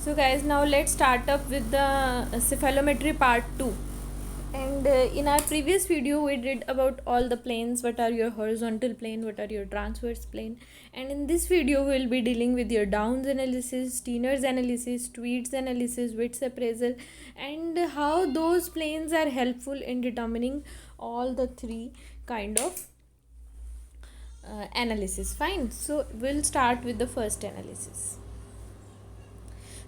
So guys, now let's start up with the cephalometry part 2. And in our previous video we did about all the planes, what are your horizontal plane, what are your transverse plane, and in this video we will be dealing with your Downs analysis, Steiner's analysis, Tweed's analysis, Witt's appraisal, and how those planes are helpful in determining all the three kind of analysis. Fine, so we'll start with the first analysis.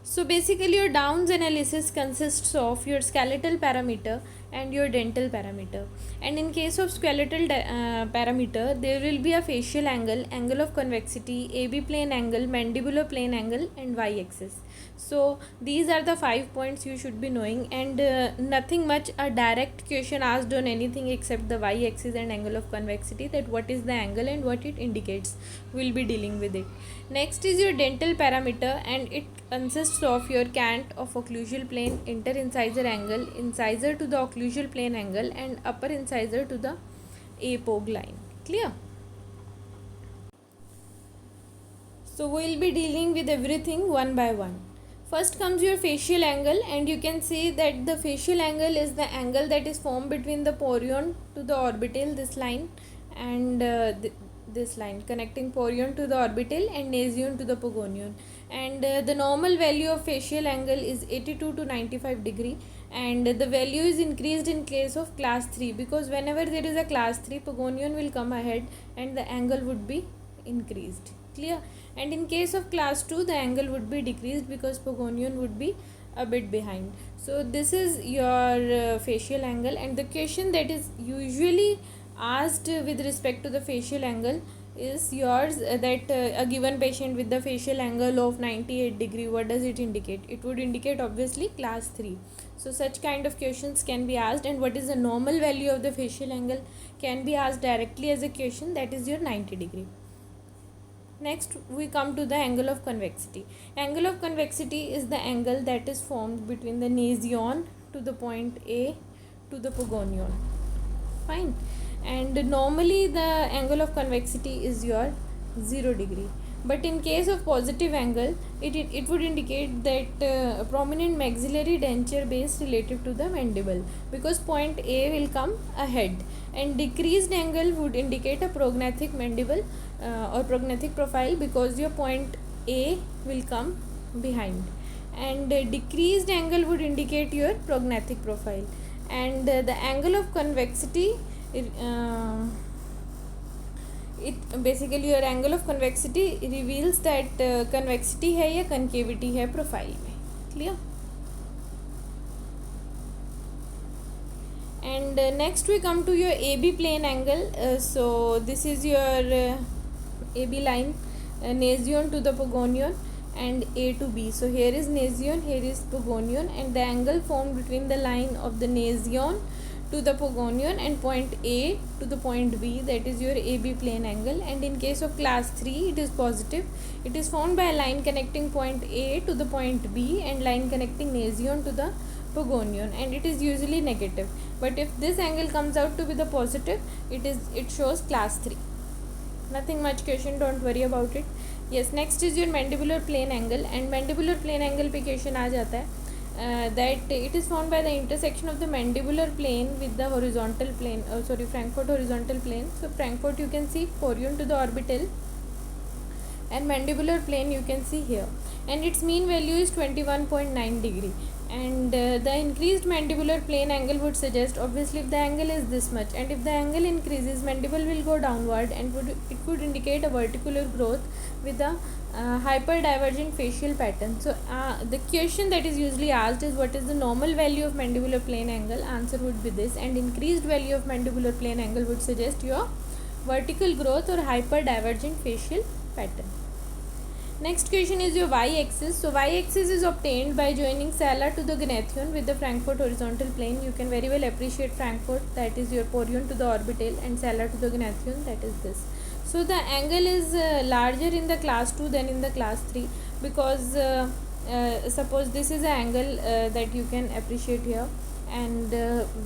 So basically your Downs analysis consists of your skeletal parameter and your dental parameter, and in case of skeletal parameter there will be a facial angle, angle of convexity, AB plane angle, mandibular plane angle, and y-axis. So these are the 5 points you should be knowing, and nothing much a direct question asked on anything except the y-axis and angle of convexity, that what is the angle and what it indicates. We'll be dealing with it. Next is your dental parameter, and it consists of your cant of occlusal plane, interincisor angle, incisor to the occlusal plane angle, and upper incisor to the apogue line. Clear? So we will be dealing with everything one by one. First comes your facial angle, and you can see that the facial angle is the angle that is formed between the porion to the orbital, this line, and this line connecting porion to the orbital and nasion to the pogonion. And the normal value of facial angle is 82 to 95 degree, and the value is increased in case of class 3, because whenever there is a class 3, pogonion will come ahead and the angle would be increased. Clear? And in case of class 2, the angle would be decreased because pogonion would be a bit behind. So this is your facial angle, and the question that is usually asked with respect to the facial angle is yours, that a given patient with the facial angle of 98 degree, what does it indicate? It would indicate obviously class 3. So such kind of questions can be asked, and what is the normal value of the facial angle can be asked directly as a question, that is your 90 degree. Next we come to the angle of convexity. Angle of convexity is the angle that is formed between the nasion to the point A to the pogonion. Fine. And normally the angle of convexity is your 0 degree. But in case of positive angle, it would indicate that prominent maxillary denture base relative to the mandible, because point A will come ahead, and decreased angle would indicate a prognathic mandible or prognathic profile, because your point A will come behind, and decreased angle would indicate your prognathic profile. And the angle of convexity, it basically your angle of convexity reveals that convexity है या concavity है profile में. Clear? And next we come to your AB plane angle. So this is your AB line, nasion to the pogonion, and A to B. So here is nasion, here is pogonion, and the angle formed between the line of the nasion to the pogonion and point A to the point B, that is your AB plane angle. And in case of class 3, it is positive. It is formed by a line connecting point A to the point B and line connecting nasion to the pogonion, and it is usually negative. But if this angle comes out to be the positive, it shows class 3. Nothing much question, don't worry about it. Yes, next is your mandibular plane angle, and mandibular plane angle पे question आ जाता है that it is formed by the intersection of the mandibular plane with the horizontal plane, Frankfurt horizontal plane. So Frankfurt you can see porion to the orbital, and mandibular plane you can see here, and its mean value is 21.9 degree. And the increased mandibular plane angle would suggest, obviously if the angle is this much, and if the angle increases, mandible will go downward, and it would indicate a vertical growth with a hyperdivergent facial pattern. So the question that is usually asked is, what is the normal value of mandibular plane angle? Answer would be this, and increased value of mandibular plane angle would suggest your vertical growth or hyperdivergent facial pattern. Next question is your y-axis. So y-axis is obtained by joining sala to the gnathion with the Frankfurt horizontal plane. You can very well appreciate Frankfurt, that is your porion to the orbital, and sala to the gnathion, that is this. So the angle is larger in the class 2 than in the class 3, because suppose this is an angle that you can appreciate here, and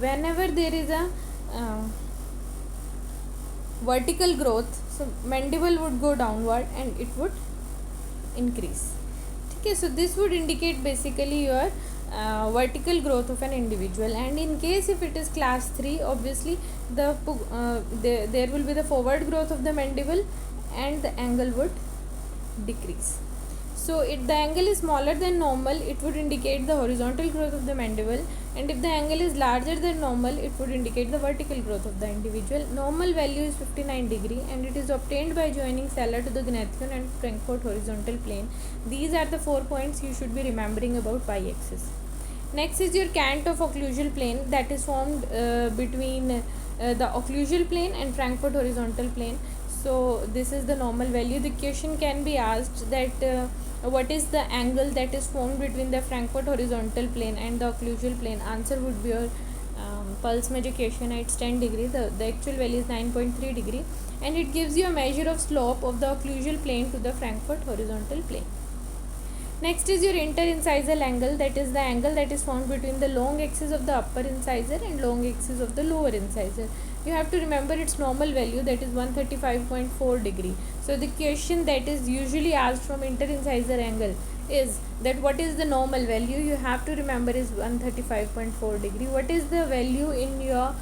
whenever there is a vertical growth, so mandible would go downward and it would increase. ठीक Okay, so this would indicate basically your vertical growth of an individual, and in case if it is class 3, obviously there will be the forward growth of the mandible and the angle would decrease. So if the angle is smaller than normal, it would indicate the horizontal growth of the mandible, and if the angle is larger than normal, it would indicate the vertical growth of the individual. Normal value is 59 degree and it is obtained by joining sella to the Gnathion and Frankfurt horizontal plane. These are the 4 points you should be remembering about y-axis. Next is your cant of occlusal plane, that is formed between the occlusal plane and Frankfurt horizontal plane. So this is the normal value. The question can be asked that what is the angle that is formed between the Frankfurt horizontal plane and the occlusal plane. Answer would be your pulse measure question. It's 10 degree. The actual value is 9.3 degree, and it gives you a measure of slope of the occlusal plane to the Frankfurt horizontal plane. Next is your interincisal angle, that is the angle that is formed between the long axis of the upper incisor and long axis of the lower incisor. You have to remember its normal value, that is 135.4 degree. So the question that is usually asked from interincisor angle is that what is the normal value. You have to remember is 135.4 degree. What is the value in your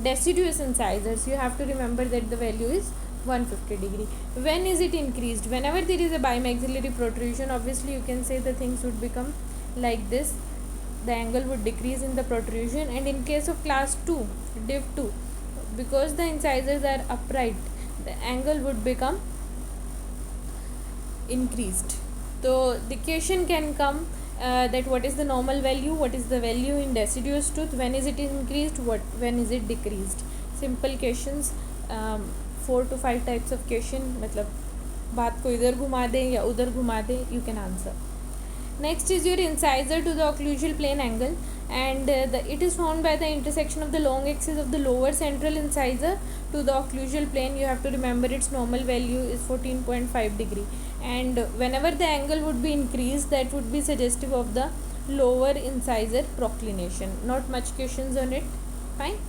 deciduous incisors? You have to remember that the value is 150 degree. When is it increased? Whenever there is a bimaxillary protrusion, obviously you can say the things would become like this. The angle would decrease in the protrusion, and in case of class 2, div 2, because the incisors are upright, the angle would become increased. So the question can come that what is the normal value, what is the value in deciduous tooth, when is it increased, when is it decreased. Simple questions. 4 to 5 types of question, मतलब बात को इधर घुमा दें या उधर घुमा दें, you can answer. Next is your incisor to the occlusal plane angle, and it is formed by the intersection of the long axis of the lower central incisor to the occlusal plane. You have to remember its normal value is 14.5 degree, and whenever the angle would be increased, that would be suggestive of the lower incisor proclination. Not much questions on it. Fine.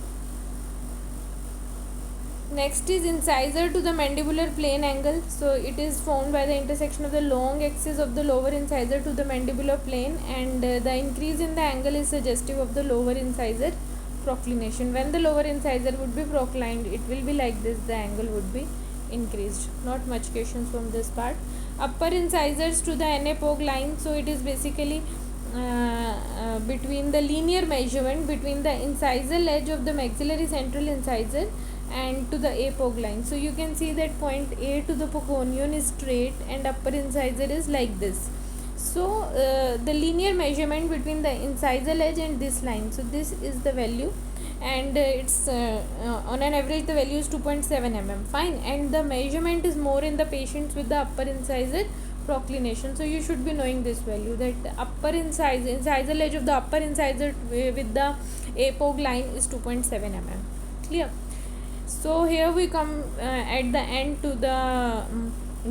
Next is incisor to the mandibular plane angle. So it is formed by the intersection of the long axis of the lower incisor to the mandibular plane, and the increase in the angle is suggestive of the lower incisor proclination. When the lower incisor would be proclined, it will be like this, the angle would be increased. Not much questions from this part. Upper incisors to the anapog line. So it is basically between the linear measurement between the incisal edge of the maxillary central incisor and to the apog line. So you can see that point A to the pogonion is straight and upper incisor is like this. So the linear measurement between the incisal edge and this line, so this is the value, and it's on an average the value is 2.7 mm. Fine. And the measurement is more in the patients with the upper incisor proclination. So you should be knowing this value, that upper incisal edge of the upper incisor with the apog line is 2.7 mm. Clear? So here we come at the end to the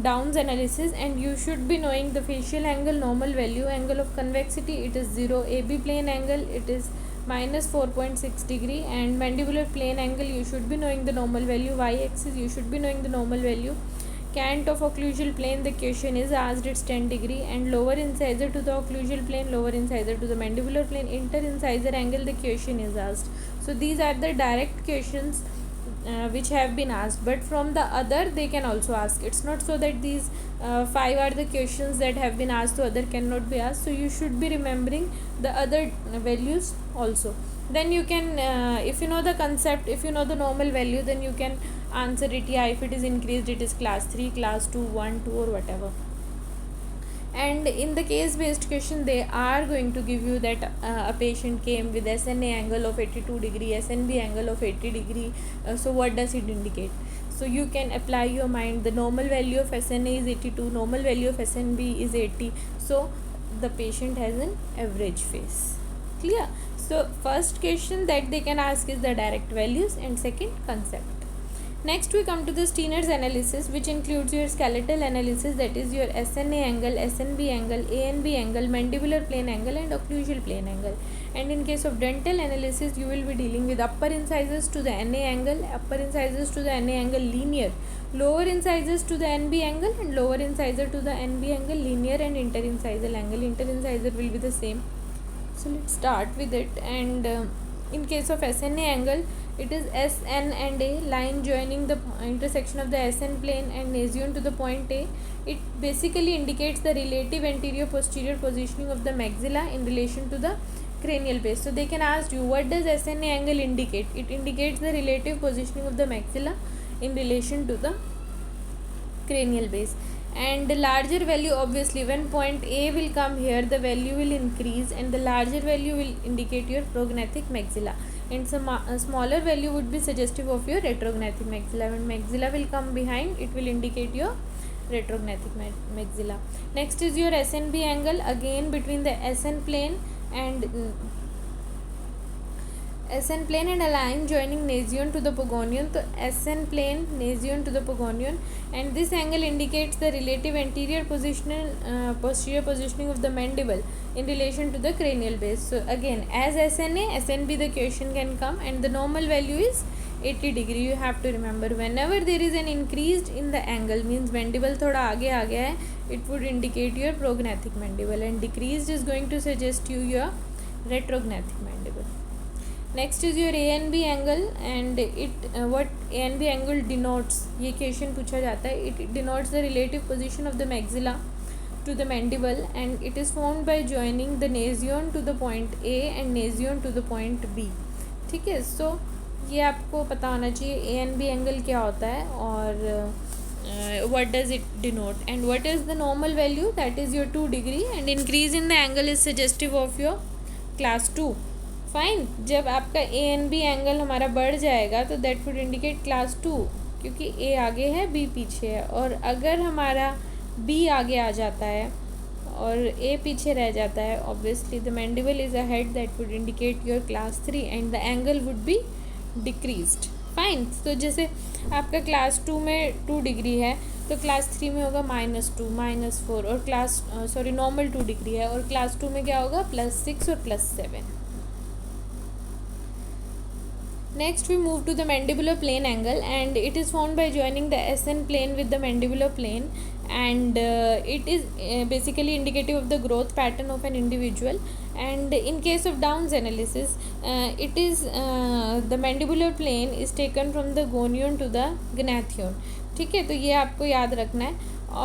Downs analysis, and you should be knowing the facial angle normal value. Angle of convexity, it is 0. AB plane angle, it is minus 4.6 degree, and mandibular plane angle, you should be knowing the normal value. Y-axis, you should be knowing the normal value. Cant of occlusal plane, the question is asked, it's 10 degree, and lower incisor to the occlusal plane, lower incisor to the mandibular plane, interincisor angle, the question is asked. So these are the direct questions which have been asked, but from the other they can also ask. It's not so that these 5 are the questions that have been asked, so other cannot be asked. So you should be remembering the other values also. Then you can if you know the concept, if you know the normal value, then you can answer it. Yeah, if it is increased, it is class 3, class 2, 1, 2 or whatever. And in the case based question, they are going to give you that a patient came with SNA angle of 82 degree, SNB angle of 80 degree. So what does it indicate? So you can apply your mind. The normal value of SNA is 82, normal value of SNB is 80. So the patient has an average face. Clear? So first question that they can ask is the direct values, and second concept. Next we come to the Steiner's analysis, which includes your skeletal analysis, that is your SNA angle, SNB angle, ANB angle, mandibular plane angle and occlusal plane angle. And in case of dental analysis, you will be dealing with upper incisors to the NA angle, upper incisors to the NA angle linear, lower incisors to the NB angle and lower incisor to the NB angle linear, and interincisal angle. Interincisor will be the same. So let's start with it. And in case of SNA angle, it is SN and A, line joining the intersection of the SN plane and nasion to the point A. It basically indicates the relative anterior posterior positioning of the maxilla in relation to the cranial base. So they can ask you, what does SNA angle indicate? It indicates the relative positioning of the maxilla in relation to the cranial base. And the larger value, obviously when point A will come here, the value will increase and the larger value will indicate your prognathic maxilla, and some smaller value would be suggestive of your retrognathic maxilla. When maxilla will come behind, it will indicate your retrognathic maxilla. Next is your SNB angle, again between the SN plane and a line joining nasion to the pogonion. So SN plane, nasion to the pogonion, and this angle indicates the relative anterior posterior positioning of the mandible in relation to the cranial base. So again, as SNA, SNB the question can come, and the normal value is 80 degree. You have to remember, whenever there is an increased in the angle, means mandible thoda आगे आ गया है, it would indicate your prognathic mandible, and decreased is going to suggest you your retrognathic mandible. Next is your ANB angle, and it what ANB angle denotes, ये question पूछा जाता है. It denotes the relative position of the maxilla to the mandible, and it is found by joining the nasion to the point A and nasion to the point B. ठीक है, सो ये आपको पता होना चाहिए ANB एंगल क्या होता है और what does it denote, and what is the normal value, that is your 2 degree, and increase in the angle is suggestive of your class 2. Fine. जब आपका ANB एंगल हमारा बढ़ जाएगा तो दैट वुड इंडिकेट क्लास 2, क्योंकि A आगे है B पीछे है, और अगर हमारा B आगे आ जाता है और A पीछे रह जाता है, obviously the mandible is ahead, that would indicate your class 3 and the angle would be decreased. Fine. तो जैसे आपका क्लास 2 में 2 डिग्री है तो क्लास 3 में होगा -2, -4, और क्लास नॉर्मल 2 डिग्री है, और क्लास 2 में क्या होगा +6 और +7. Next we move to the mandibular plane angle, and it is found by joining the SN plane with the mandibular plane, and it is basically indicative of the growth pattern of an individual. And in case of Down's analysis, it is the mandibular plane is taken from the gonion to the gnathion. ठीक है, तो ये आपको याद रखना है.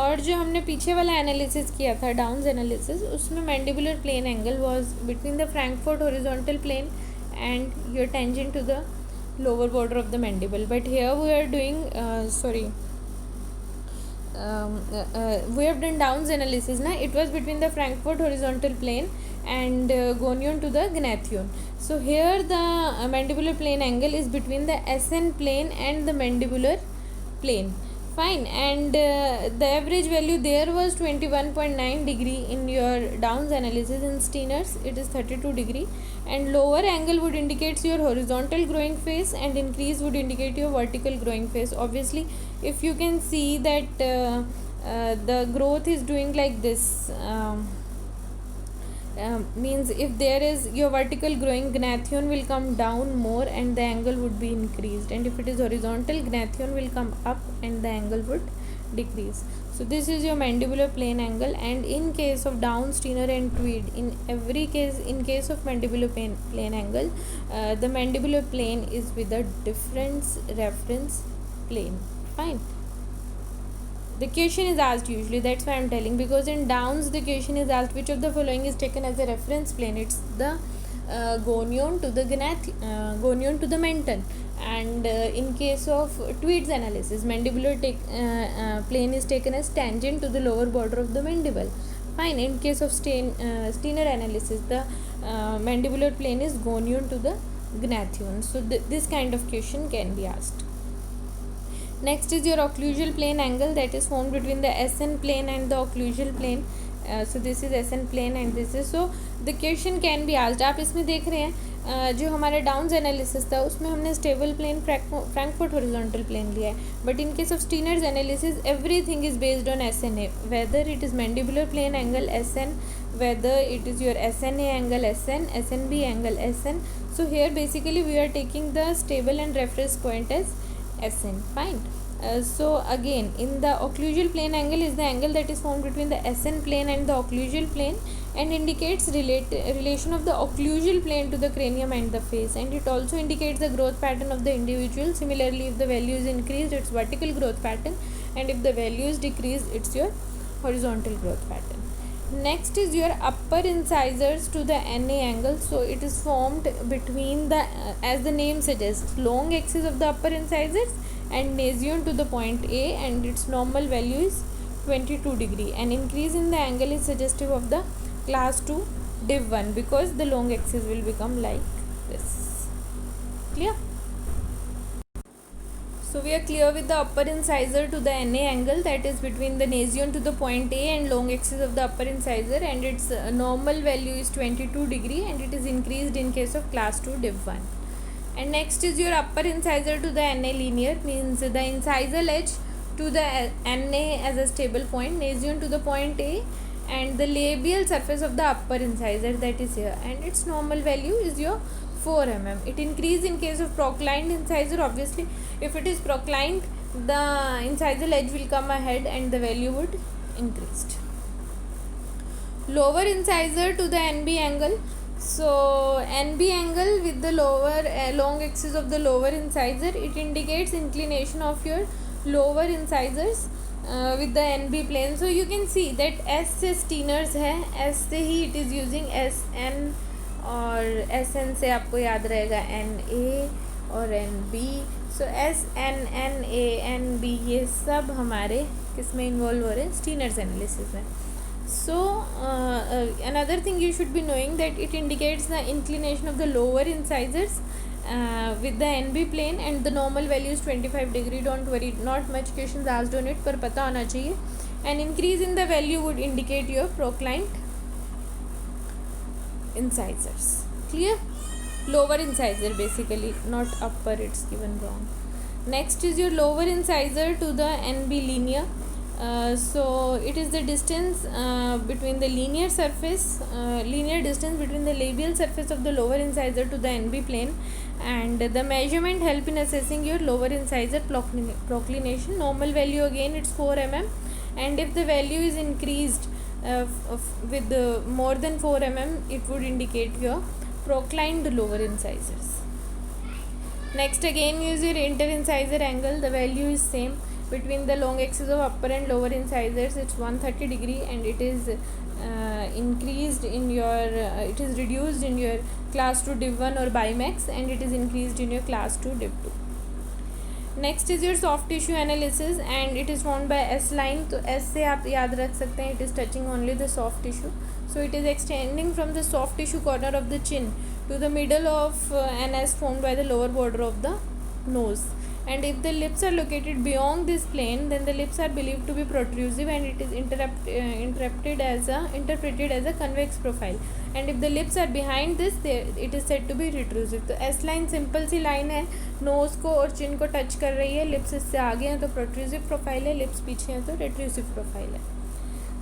और जो हमने पीछे वाला एनालिसिस किया था, डाउन्स एनालिसिस, उसमें mandibular plane angle was between the Frankfort horizontal plane and your tangent to the lower border of the mandible. But here we are doing we have done Down's analysis na. It was between the Frankfurt horizontal plane and gonion to the gnathion. So here the mandibular plane angle is between the SN plane and the mandibular plane. Fine. And the average value there was 21.9 degree in your Down's analysis. In Steiner's it is 32 degree, and lower angle would indicate your horizontal growing phase and increase would indicate your vertical growing phase. Obviously if you can see that the growth is doing like this, means if there is your vertical growing, gnathion will come down more and the angle would be increased, and if it is horizontal, gnathion will come up and the angle would decrease. So this is your mandibular plane angle. And in case of Down, Steiner and Tweed, in every case, in case of mandibular plane angle, the mandibular plane is with a difference reference plane. Fine. The question is asked usually, that's why I am telling, because in Downs the question is asked which of the following is taken as a reference plane. It's the gonion to the gonion to the menton. And in case of Tweed's analysis, mandibular plane is taken as tangent to the lower border of the mandible. Fine. In case of Steiner analysis, the mandibular plane is gonion to the gnathion. So this kind of question can be asked. Next is your occlusal plane angle, that is found between the SN plane and the occlusal plane. So this is SN plane and this is, so the question can be asked. आप इसमें देख रहे हैं जो हमारा downs analysis था उसमें हमने stable plane Frankfort horizontal plane लिया है, but in case of Steiner's analysis everything is based on SNA, whether it is mandibular plane angle SN, whether it is your SNA angle SN, SNB angle SN. So here basically we are taking the stable and reference point as SN. Fine. So again, in the occlusal plane angle is the angle that is formed between the SN plane and the occlusal plane, and indicates relation of the occlusal plane to the cranium and the face, and it also indicates the growth pattern of the individual. Similarly, if the value is increased, it's vertical growth pattern, and if the value is decreased, it's your horizontal growth pattern. Next is your upper incisors to the NA angle. So it is formed between the as the name suggests, long axis of the upper incisors and nasion to the point A, and its normal value is 22 degree. An increase in the angle is suggestive of the class 2 div 1 because the long axis will become like this. Clear? So we are clear with the upper incisor to the NA angle, that is between the nasion to the point A and long axis of the upper incisor, and its normal value is 22 degree, and it is increased in case of class 2 div 1. And next is your upper incisor to the NA linear, means the incisal edge to the NA as a stable point, nasion to the point A, and the labial surface of the upper incisor, that is here, and its normal value is your 4 mm. It increase in case of proclined incisor. Obviously, if it is proclined, the incisal edge will come ahead and the value would increase. Lower incisor to the NB angle. So NB angle with the lower long axis of the lower incisor, it indicates inclination of your lower incisors with the NB plane. So you can see that S से Steiners है, S से ही it is using SN, और SN से आपको याद रहेगा NA और NB. सो SN, NA, NB ये सब हमारे किस में इन्वॉल्व हो रहे हैं, स्टीनर्स एनालिसिस में. So another thing you should be knowing that it indicates the inclination of the lower incisors with the NB plane, and the normal value is 25 degree. Don't worry, not much questions asked on it, पर पता होना चाहिए. An increase in the value would indicate your proclined incisors. Clear? Lower incisor basically, not upper, it's given wrong. Next is your lower incisor to the NB linear. So it is the distance between the linear distance between the labial surface of the lower incisor to the NB plane, and the measurement help in assessing your lower incisor proclination. Normal value again it's 4 mm, and if the value is increased with more than 4 mm, it would indicate your proclined lower incisors. Next again use your interincisor angle. The value is same between the long axis of upper and lower incisors. It's 130 degree, and it is increased in your it is reduced in your class 2 div 1 or bimax, and it is increased in your class 2 div 2. Next is your soft tissue analysis, and it is formed by S line. तो S से आप याद रख सकते हैं, it is touching only the soft tissue. So it is extending from the soft tissue corner of the chin to the middle of an S formed by the lower border of the nose. And if the lips are located beyond this plane, then the lips are believed to be protrusive, and it is interpreted as a convex profile. And if the lips are behind this, it is said to be retrusive. तो S line simple सी line है, knows को और चिन को touch कर रही है, lips इससे आगे हैं तो प्रोट्रूसिव प्रोफाइल है, लिप्स पीछे हैं तो रेट्रूसिव प्रोफाइल है.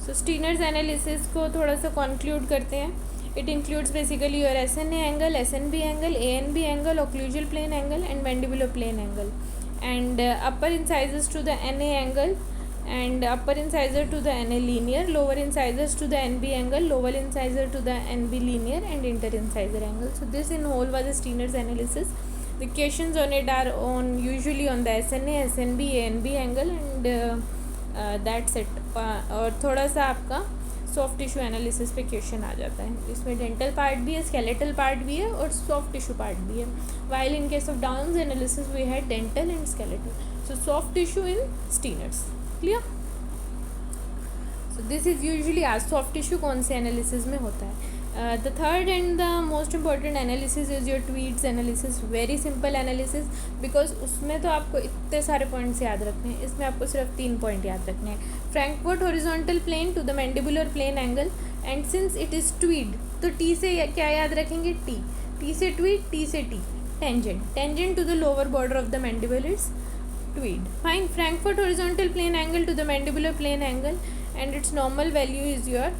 सो स्टीनर्स एनालिसिस को थोड़ा सा कंक्लूड करते हैं. It includes basically your SNA angle, SNB angle, ANB angle, occlusal plane angle, and mandibular plane angle. And upper incisors to the NA angle, and upper incisor to the NA linear, lower incisors to the NB angle, lower incisor to the NB linear, and interincisor angle. So this in whole was the Steiner's analysis. The questions on it are usually on the SNA, SNB, ANB angle, and that's it. और थोड़ा सा आपका soft tissue analysis पे question आ जाता है. इसमें dental part भी है, स्केलेटल पार्ट भी है, और सॉफ्ट टिश्यू पार्ट भी है. While in case of Downs analysis we had dental and skeletal. So soft tissue in Steiner's. Clear? So this is usually आज सॉफ्ट टिश्यू कौन से एनालिसिस में होता है. The third and the most important analysis is your Tweed's analysis. Very simple analysis, because उसमें तो आपको इतने सारे पॉइंट्स याद रखने हैं, इसमें आपको सिर्फ 3 पॉइंट याद रखने हैं. Frankfort horizontal plane to the mandibular plane angle, and since it is Tweed तो टी से क्या याद रखेंगे, टी. T से tweed, T से T. Tangent. Tangent to the lower border of the mandible is tweed. Find Frankfurt horizontal plane angle to the mandibular plane angle, and its normal value is your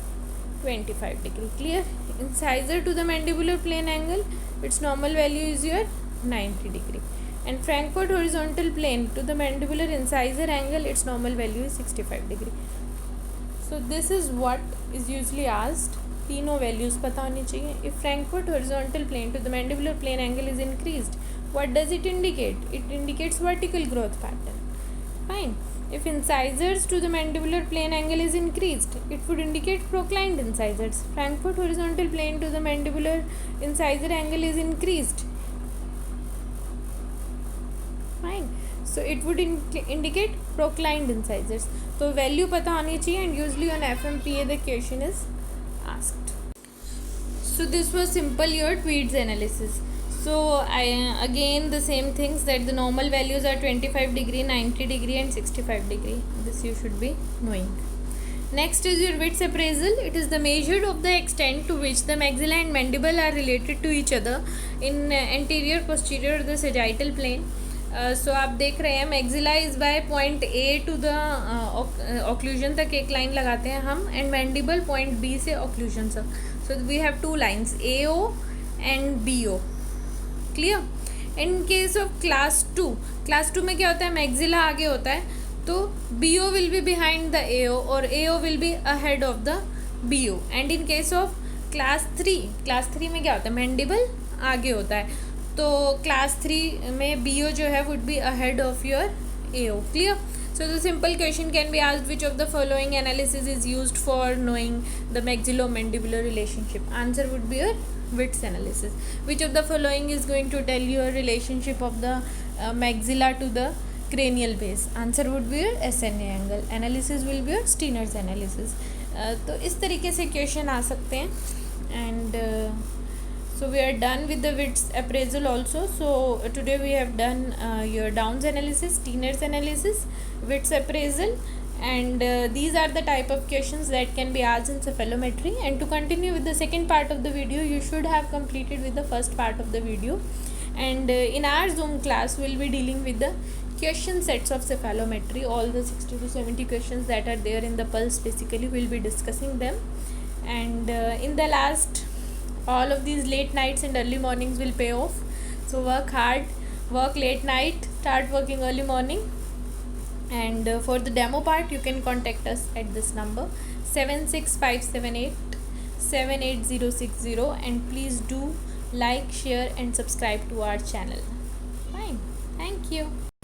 25 degree. Clear? Incisor to the mandibular plane angle, its normal value is your 90 degree. And Frankfurt horizontal plane to the mandibular incisor angle, its normal value is 65 degree. So this is what is usually asked. तीनों values पता होनी चाहिए. If Frankfurt horizontal plane to the mandibular plane angle is increased, what does it indicate? It indicates vertical growth pattern. Fine. If incisors to the mandibular plane angle is increased, it would indicate proclined incisors. Frankfurt horizontal plane to the mandibular incisor angle is increased. Fine. So it would indicate proclined incisors. So value पता होनी चाहिए, and usually on FMPA the question is asked. So this was simple your tweeds analysis. So again the same things, that the normal values are 25 degree, 90 degree and 65 degree. This you should be knowing. Next is your width appraisal. It is the measure of the extent to which the maxilla and mandible are related to each other in anterior, posterior or the sagittal plane. So आप देख रहे हैं maxilla is by point A to the occlusion तक एक line लगाते हैं हम, and mandible point B से ऑक्लूजन तक. So we have two lines A O and B O. Clear? In case of class two में क्या होता है, मैक्सिला आगे होता है तो B O will be behind the A O और A O will be ahead of the B O. And in case of class three में क्या होता है, मैंडिबल आगे होता है तो क्लास 3 में बी ओ जो है would be ahead of your A O. Clear? So the simple question can be asked, which of the following analysis is used for knowing the maxillo mandibular relationship. Answer would be your width analysis. Which of the following is going to tell your relationship of the maxilla to the cranial base. Answer would be your SNA angle. Analysis will be your Steiner's analysis. तो इस तरीके से question आ सकते हैं. And so we are done with the width appraisal also. So today we have done your Downs analysis, Steiner's analysis, width appraisal, and these are the type of questions that can be asked in cephalometry. And to continue with the second part of the video, you should have completed with the first part of the video. And in our Zoom class we'll be dealing with the question sets of cephalometry. All the 60 to 70 questions that are there in the pulse, basically we'll be discussing them. And in the last, all of these late nights and early mornings will pay off. So work hard, work late night, start working early morning. And for the demo part you can contact us at this number 76578 78060, and please do like, share and subscribe to our channel. Fine. Thank you.